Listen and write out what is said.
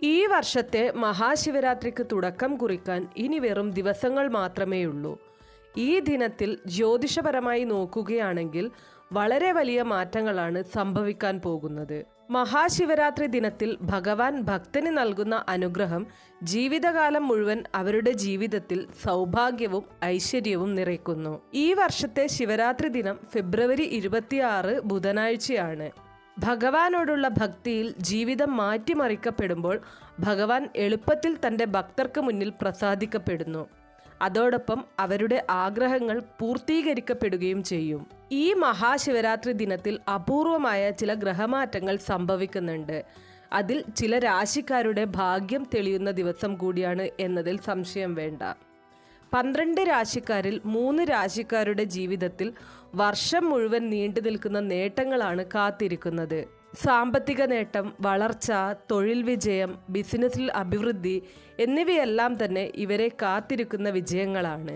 ഈ വർഷത്തെ മഹാശിവരാത്രിക്ക് തുടക്കം കുറിക്കാൻ ഇനി വെറും ദിവസങ്ങൾ മാത്രമേയുള്ളൂ. ഈ ദിനത്തിൽ ജ്യോതിഷപരമായി നോക്കുകയാണെങ്കിൽ വളരെ വലിയ മാറ്റങ്ങളാണ് സംഭവിക്കാൻ പോകുന്നത്. മഹാശിവരാത്രി ദിനത്തിൽ ഭഗവാൻ ഭക്തന് നൽകുന്ന അനുഗ്രഹം ജീവിതകാലം മുഴുവൻ അവരുടെ ജീവിതത്തിൽ സൗഭാഗ്യവും ഐശ്വര്യവും നിറയ്ക്കുന്നു. ഈ വർഷത്തെ ശിവരാത്രി ദിനം ഫെബ്രുവരി 26 ബുധനാഴ്ചയാണ്. ഭഗവാനോടുള്ള ഭക്തിയിൽ ജീവിതം മാറ്റിമറിക്കപ്പെടുമ്പോൾ ഭഗവാൻ എളുപ്പത്തിൽ തൻ്റെ ഭക്തർക്ക് മുന്നിൽ പ്രസാദിക്കപ്പെടുന്നു. അതോടൊപ്പം അവരുടെ ആഗ്രഹങ്ങൾ പൂർത്തീകരിക്കപ്പെടുകയും ചെയ്യും. ഈ മഹാശിവരാത്രി ദിനത്തിൽ അപൂർവമായ ചില ഗ്രഹമാറ്റങ്ങൾ സംഭവിക്കുന്നുണ്ട്. അതിൽ ചില രാശിക്കാരുടെ ഭാഗ്യം തെളിയുന്ന ദിവസം കൂടിയാണ് എന്നതിൽ സംശയം വേണ്ട. 12 രാശിക്കാരിൽ 3 രാശിക്കാരുടെ ജീവിതത്തിൽ വർഷം മുഴുവൻ നീണ്ടു നിൽക്കുന്ന നേട്ടങ്ങളാണ് കാത്തിരിക്കുന്നത്. സാമ്പത്തിക നേട്ടം, വളർച്ച, തൊഴിൽ വിജയം, ബിസിനസ്സിൽ അഭിവൃദ്ധി എന്നിവയെല്ലാം തന്നെ ഇവരെ കാത്തിരിക്കുന്ന വിജയങ്ങളാണ്.